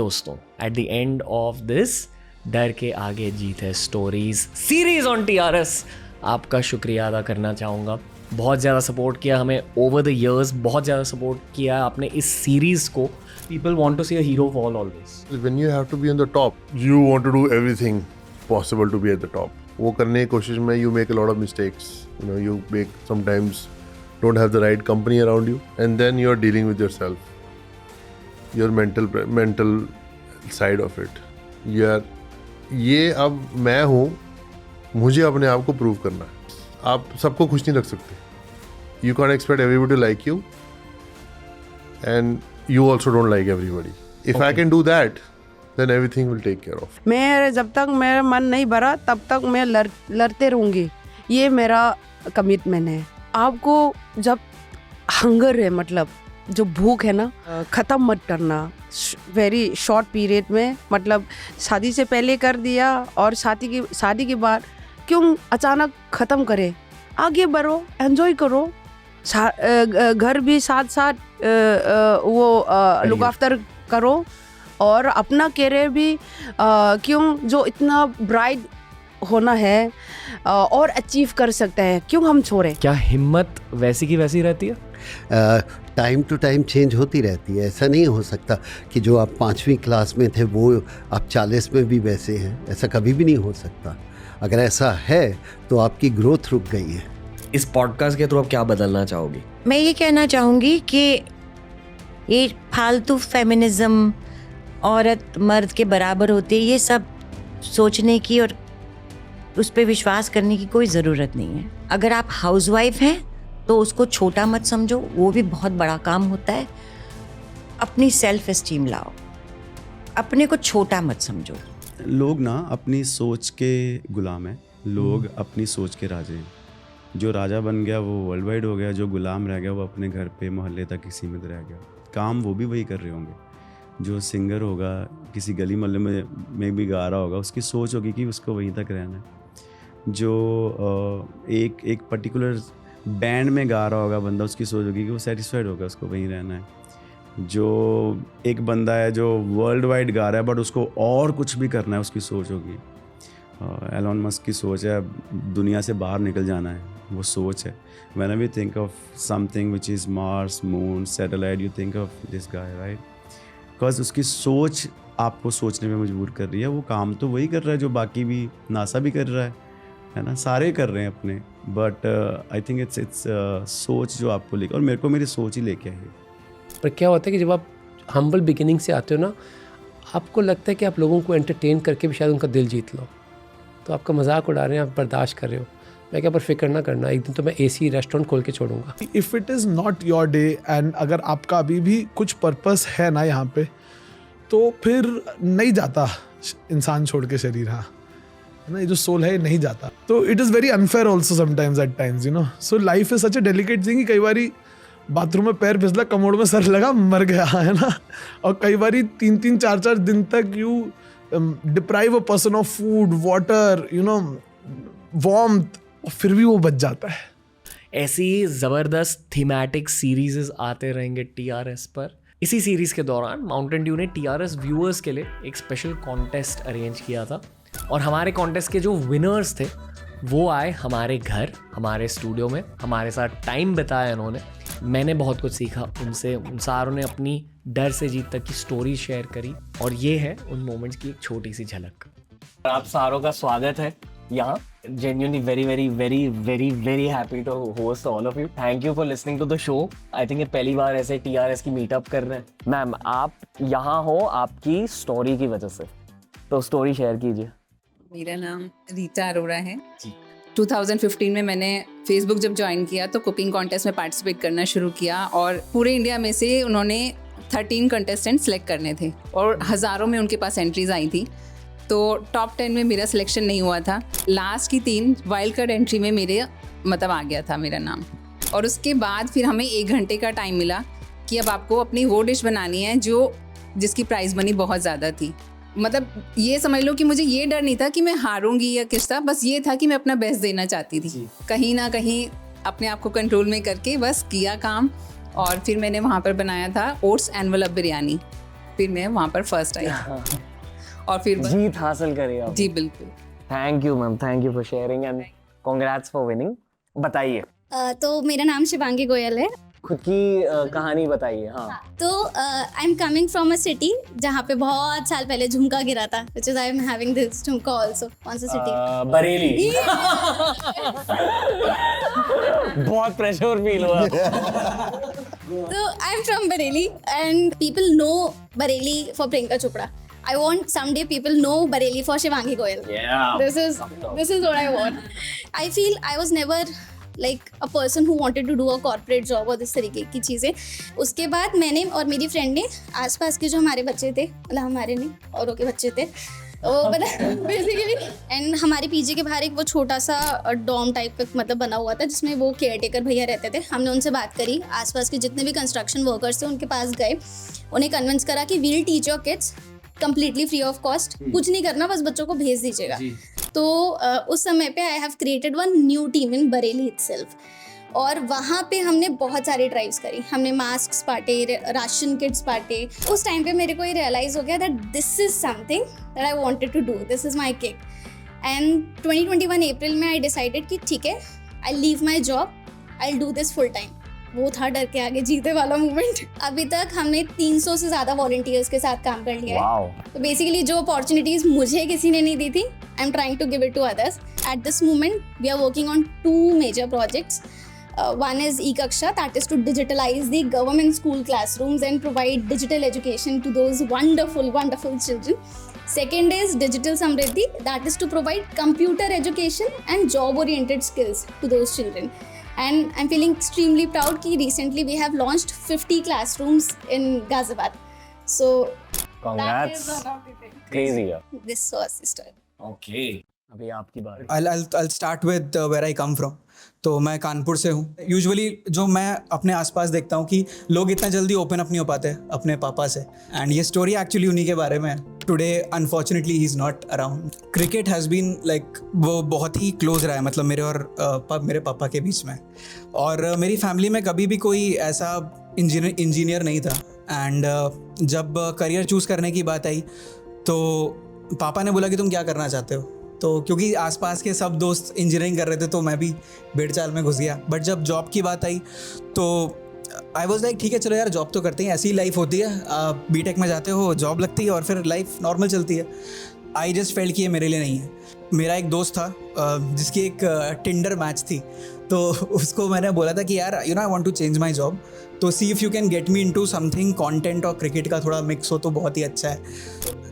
दोस्तों, at the end of this डर के आगे जीत है स्टोरीज सीरीज ऑन टीआरएस, आपका शुक्रिया अदा करना चाहूँगा। बहुत ज़्यादा सपोर्ट किया हमें ओवर द ईयर्स, बहुत ज़्यादा सपोर्ट किया आपने इस सीरीज़ को। People want to see a hero fall always. When you have to be on the top, you want to do everything possible to be at the top. वो करने की कोशिश में you make a lot of mistakes. You make sometimes don't have the right company around you, and then you are dealing with yourself, your mental side of it. ये अब मैं हूँ, मुझे अपने आप को प्रूव करना है। आप सबको खुश नहीं रख सकते। You can't expect everybody to like you, and you also don't like everybody. If I can do that, then everything will take care of. मैं जब तक मेरा मन नहीं भरा तब तक मैं लड़ते रहूँगी, ये मेरा कमिटमेंट है। आपको जब हंगर है, मतलब जो भूख है ना, ख़त्म मत करना वेरी शॉर्ट पीरियड में। मतलब शादी से पहले कर दिया और शादी के बाद क्यों अचानक ख़त्म करे? आगे बढ़ो, एंजॉय करो, घर भी साथ साथ वो लुक आफ्टर करो, और अपना कैरियर भी क्यों जो इतना ब्राइट होना है और अचीव कर सकता है, क्यों हम छोड़ें? क्या हिम्मत वैसी की वैसी रहती है? टाइम टू टाइम चेंज होती रहती है। ऐसा नहीं हो सकता कि जो आप 5वीं क्लास में थे वो आप 40 में भी वैसे हैं, ऐसा कभी भी नहीं हो सकता। अगर ऐसा है तो आपकी ग्रोथ रुक गई है। इस पॉडकास्ट के थ्रू आप क्या बदलना चाहोगी? मैं ये कहना चाहूँगी कि ये फालतू फेमिनिज्म, औरत मर्द के बराबर होती है, ये सब सोचने की और उस पर विश्वास करने की कोई ज़रूरत नहीं है। अगर आप हाउसवाइफ हैं तो उसको छोटा मत समझो, वो भी बहुत बड़ा काम होता है। अपनी सेल्फ एस्टीम लाओ, अपने को छोटा मत समझो। लोग ना अपनी सोच के गुलाम हैं, लोग अपनी सोच के राजे हैं। जो राजा बन गया वो वर्ल्ड वाइड हो गया, जो गुलाम रह गया वो अपने घर पे मोहल्ले तक ही सीमित रह गया। काम वो भी वही कर रहे होंगे। जो सिंगर होगा किसी गली मोहल्ले में भी गा रहा होगा, उसकी सोच होगी कि उसको वहीं तक रहना है। जो एक पर्टिकुलर बैंड में गा रहा होगा बंदा, उसकी सोच होगी कि वो सेटिस्फाइड होगा, उसको वहीं रहना है। जो एक बंदा है जो वर्ल्ड वाइड गा रहा है बट उसको और कुछ भी करना है, उसकी सोच होगी। एलोन मस्क की सोच है दुनिया से बाहर निकल जाना है, वो सोच है। Whenever you think of something which is Mars, Moon, satellite, you think of this guy, right? Because उसकी सोच आपको सोचने में मजबूर कर रही है। वो काम तो वही कर रहा है जो बाकी भी नासा भी कर रहा है ना, सारे कर रहे हैं अपने। बट आई थिंक इट्स सोच जो आपको लेकर, और मेरे को मेरी सोच ही लेके आई है। पर क्या होता है कि जब आप हम्बल बिगिनिंग से आते हो ना, आपको लगता है कि आप लोगों को एंटरटेन करके भी शायद उनका दिल जीत लो, तो आपका मजाक उड़ा रहे हैं, आप बर्दाश्त कर रहे हो। मैं क्या, पर फिक्र ना करना, एक दिन तो मैं एसी रेस्टोरेंट खोल के छोड़ूंगा। If it is not your day and अगर आपका अभी भी कुछ पर्पस है ना यहाँ पे, तो फिर नहीं जाता इंसान छोड़ के शरीर। हाँ, है ना, ये जो सोल है नहीं जाता। तो it is very unfair also sometimes eight times, so life is such A delicate thing कि कई बारी बाथरूम में पैर फिसला, कमोड में सर लगा, मर गया, है ना। और कई बारी 3-3, 4-4 दिन तक you deprive a person of food, water, warmth, और फिर भी वो बच जाता है। ऐसी ज़बरदस्त थीमेटिक सीरीज़ आते रहेंगे टीआरएस पर। इसी सीरीज़ के दौरान माउंटेन ड्यू ने टीआरएस व्यूअर्स के लिए एक स्पेशल कॉन्टेस्ट अरेंज किया था, और हमारे कॉन्टेस्ट के जो विनर्स थे वो आए हमारे घर, हमारे स्टूडियो में, हमारे साथ टाइम बिताया इन्होंने। मैंने बहुत कुछ सीखा उनसे, उन सारों ने अपनी डर से जीत तक की स्टोरी शेयर करी, और ये है उन मोमेंट्स की एक छोटी सी झलक। आप सारों का स्वागत है यहाँ। Genuinely very happy to host all of you. Thank you for listening to the show. I think ये पहली बार ऐसे TRS की मीटअप कर रहे हैं। मैम, आप यहाँ हो आपकी स्टोरी की वजह से, तो स्टोरी शेयर कीजिए। मेरा नाम रीता अरोड़ा है। 2015 में मैंने फेसबुक जब ज्वाइन किया तो कुकिंग कॉन्टेस्ट में पार्टिसिपेट करना शुरू किया, और पूरे इंडिया में से उन्होंने 13 कंटेस्टेंट सेलेक्ट करने थे, और हज़ारों में उनके पास एंट्रीज आई थी। तो टॉप 10 में मेरा सिलेक्शन नहीं हुआ था। लास्ट की 3 वाइल्ड कार्ड एंट्री में मेरे मतलब आ गया था मेरा नाम। और उसके बाद फिर हमें 1 घंटे का टाइम मिला कि अब आपको अपनी वो डिश बनानी है जिसकी प्राइस मनी बहुत ज़्यादा थी। मतलब ये समझ लो कि मुझे ये डर नहीं था कि मैं हारूंगी या किस तरह, बस ये था कि मैं अपना बेस्ट देना चाहती थी। कहीं ना कहीं अपने आप को कंट्रोल में करके बस किया काम, और फिर मैंने वहाँ पर बनाया था ओट्स एनवलप बिरयानी। फिर मैं वहाँ पर फर्स्ट आई और फिर जीत हासिल करी आप। जी बिल्कुल। Thank you ma'am, thank you for sharing and congrats for winning. बताइए, तो मेरा नाम शिवांगी गोयल है। खुद की कहानी बताइए। हाँ, तो I am coming from a city जहाँ पे बहुत साल पहले झुमका गिरा था, which is I am having this झुमका आल्सो। कौन सा सिटी? बरेली। बहुत प्रेशर फील हुआ। तो I am from Bareilly and people know Bareilly for Priyanka Chopra. I want someday people know Bareilly for Shivangi Goyal. Yeah. This is what I want. I feel I was never like a person who wanted to do a corporate job और इस तरीके की चीज़ें. उसके बाद मैंने और मेरी फ्रेंड ने आसपास के जो हमारे बच्चे थे, मतलब हमारे नहीं औरों के बच्चे थे, वो बेसिकली, एंड हमारे पीजी के बाहर एक वो छोटा सा डॉम टाइप का मतलब बना हुआ था जिसमें वो केयर टेकर भैया रहते थे. हमने उनसे बात करी, आसपास के जितने भी कंस्ट्रक्शन वर्कर्स थे उनके पास गए, उन्हें कन्विंस करा कि we'll teach your kids completely free of cost, कुछ नहीं करना, बस बच्चों को भेज दीजिएगा. तो उस समय पे I have created one new team in Bareilly itself, और वहाँ पे हमने बहुत सारी ड्राइव्स करी. हमने मास्क बांटे, राशन किट्स बांटे. उस टाइम पे मेरे को ये रियलाइज़ हो गया that this is something that I wanted to do, this is my kick. And 2021 April में आई डिसाइडेड कि ठीक है, I leave my job, I do this full time. वो था डर के आगे जीते वाला मोमेंट. अभी तक हमने 300 से ज़्यादा वॉलंटियर्स के साथ काम कर लिया है. तो बेसिकली जो अपॉर्चुनिटीज़ मुझे किसी ने नहीं दी थी, I am trying to give it to others. At this moment we are working on 2 major projects. One is e-Kaksha, that is to digitalize the government school classrooms and provide digital education to those wonderful, wonderful children. Second is Digital Samriddhi, that is to provide computer education and job-oriented skills to those children. And I'm feeling extremely proud कि recently we have launched 50 classrooms in Ghaziabad. So Congrats. that is one of the things. Crazy. This was the story. Okay. अभी आपकी बारी. I'll start with where I come from. तो मैं कानपुर से हूँ. Usually जो मैं अपने आसपास देखता हूँ कि लोग इतना जल्दी ओपन अप नहीं हो पाते अपने पापा से, एंड ये स्टोरी एक्चुअली उन्हीं के बारे में है. Today unfortunately he is not around. Cricket has been like वो बहुत ही क्लोज रहा है, मतलब मेरे और मेरे पापा के बीच में. और मेरी फैमिली में कभी भी कोई ऐसा इंजीनियर नहीं था. एंड जब करियर चूज़ करने की बात आई तो पापा ने बोला कि तुम क्या करना चाहते हो. तो क्योंकि आसपास के सब दोस्त इंजीनियरिंग कर रहे थे तो मैं भी भेड़ चाल में घुस गया. बट जब जॉब की बात आई तो आई वॉज लाइक ठीक है चलो यार जॉब तो करते हैं, ऐसी लाइफ होती है, बीटेक में जाते हो, जॉब लगती है और फिर लाइफ नॉर्मल चलती है. आई जस्ट फेल्ट कि ये मेरे लिए नहीं है. मेरा एक दोस्त था जिसकी एक टिंडर मैच थी, तो उसको मैंने बोला था कि यार I want to change my job, तो see if you can get me into something content और क्रिकेट का थोड़ा मिक्स हो तो बहुत ही अच्छा है.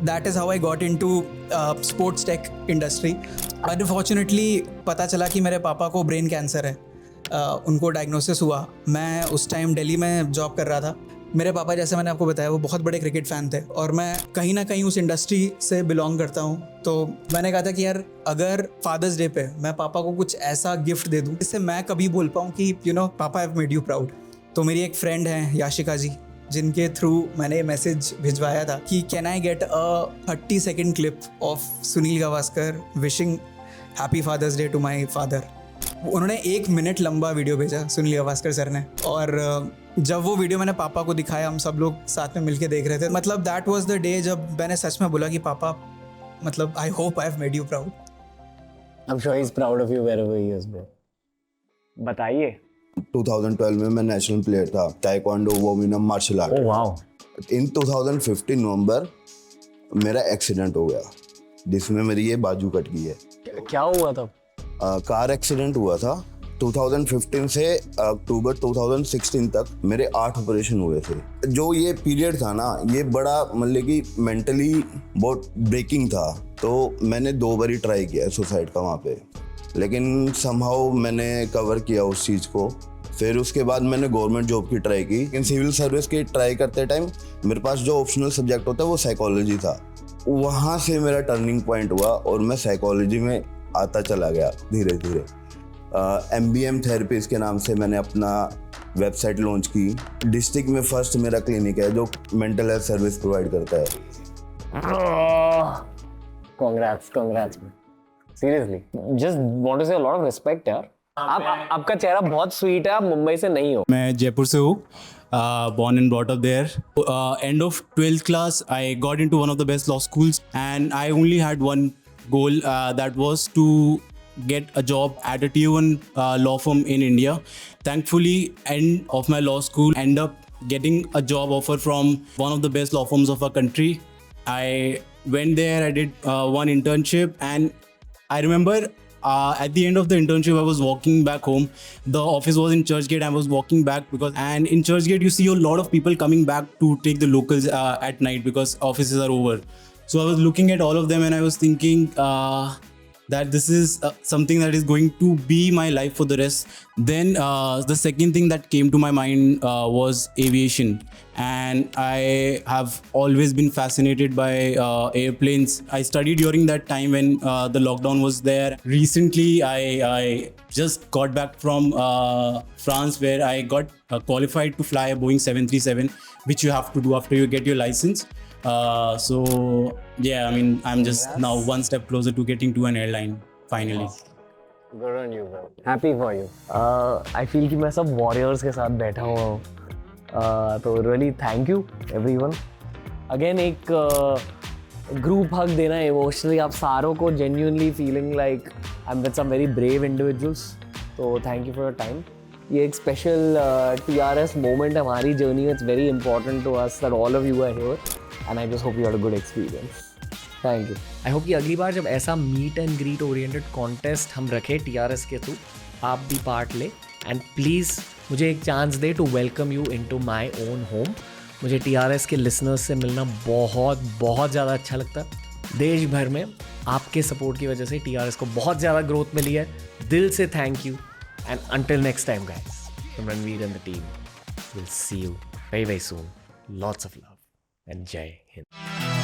That is how I got into sports tech industry. Unfortunately पता चला कि मेरे पापा को ब्रेन कैंसर है. उनको डायग्नोसिस हुआ. मैं उस टाइम दिल्ली में जॉब कर रहा था. मेरे पापा, जैसे मैंने आपको बताया, वो बहुत बड़े क्रिकेट फ़ैन थे और मैं कहीं ना कहीं उस इंडस्ट्री से बिलोंग करता हूँ. तो मैंने कहा था कि यार अगर फादर्स डे पे मैं पापा को कुछ ऐसा गिफ्ट दे दूँ जिससे मैं कभी बोल पाऊँ कि पापा हैव मेड यू प्राउड. तो मेरी एक फ्रेंड है याशिका जी, जिनके थ्रू मैंने मैसेज भिजवाया था कि can I get a 30 second clip of Sunil Gavaskar wishing happy father's day to my father. उन्होंने 1 मिनट लंबा वीडियो भेजा सुनील गावस्कर सर ने, और जब वो वीडियो मैंने पापा को दिखाया, हम सब लोग साथ में मिलके देख रहे थे. मतलब दैट वाज द डे जब मैंने सच में बोला कि पापा, मतलब I hope I have made you proud. I am sure he is proud of you wherever he is bro. बताइए. 2012 में मैं नेशनल प्लेयर था, taekwondo vovinam martial art. Oh wow. In 2015 November मेरा एक्सीडेंट हो गया जिसमें मेरी ये बाजू कट गई है. क्या हुआ तब? कार एक्सीडेंट हुआ था. 2015 से अक्टूबर 2016 तक मेरे 8 ऑपरेशन हुए थे. जो ये पीरियड था ना, ये बड़ा मतलब कि मेंटली बहुत ब्रेकिंग था. तो मैंने 2 बार ट्राई किया सुसाइड का वहाँ पे, लेकिन समहाउ मैंने कवर किया उस चीज़ को. फिर उसके बाद मैंने गवर्नमेंट जॉब की ट्राई की, लेकिन सिविल सर्विस की ट्राई करते टाइम मेरे पास जो ऑप्शनल सब्जेक्ट होता है वो साइकोलॉजी था. वहाँ से मेरा टर्निंग पॉइंट हुआ और मैं साइकोलॉजी में आता चला गया धीरे धीरे. MBM थेरेपीज के नाम से मैंने अपना वेबसाइट लॉन्च की. डिस्ट्रिक्ट में फर्स्ट मेरा क्लिनिक है जो मेंटल हेल्थ सर्विस प्रोवाइड करता है. Congrats seriously, just want to say a lot of respect यार. आपका चेहरा बहुत स्वीट है, आप मुंबई से नहीं हो. मैं जयपुर से हूँ born and brought up there. End of 12th class, I got into one of the best law schools, and I only had one goal, that was to get a job at a tier 1 law firm in India. Thankfully, end of my law school, end up getting a job offer from one of the best law firms of our country. I went there, I did one internship, and I remember at the end of the internship, I was walking back home. The office was in Churchgate. I was walking back and in Churchgate, you see a lot of people coming back to take the locals at night because offices are over. So I was looking at all of them and I was thinking that this is something that is going to be my life for the rest. Then the second thing that came to my mind was aviation. And I have always been fascinated by airplanes. I studied during that time when the lockdown was there. Recently, I just got back from France, where I got qualified to fly a Boeing 737, which you have to do after you get your license. So yeah, I mean, I'm just now one step closer to getting to an airline finally. Good on you, bro. Happy for you. I feel कि मैं सब warriors के साथ बैठा हुआ हूँ. तो really thank you everyone. Again एक group hug देना emotionally आप सारों को genuinely feeling like I'm with some very brave individuals. So thank you for your time. ये एक special TRS moment है हमारी journey में. It's very important to us that all of you are here. And I just hope you had a good experience. Thank you. I hope कि अगली बार जब ऐसा meet and greet oriented contest हम रखें TRS के through, आप भी part ले and please मुझे एक chance they to welcome you into my own home. मुझे TRS के listeners से मिलना बहुत बहुत ज़्यादा अच्छा लगता है. देश भर में आपके support की वजह से TRS को बहुत ज़्यादा growth मिली है. दिल से thank you and until next time guys, from Ranveer and the team, we'll see you very very soon. Lots of love and Jai Hind.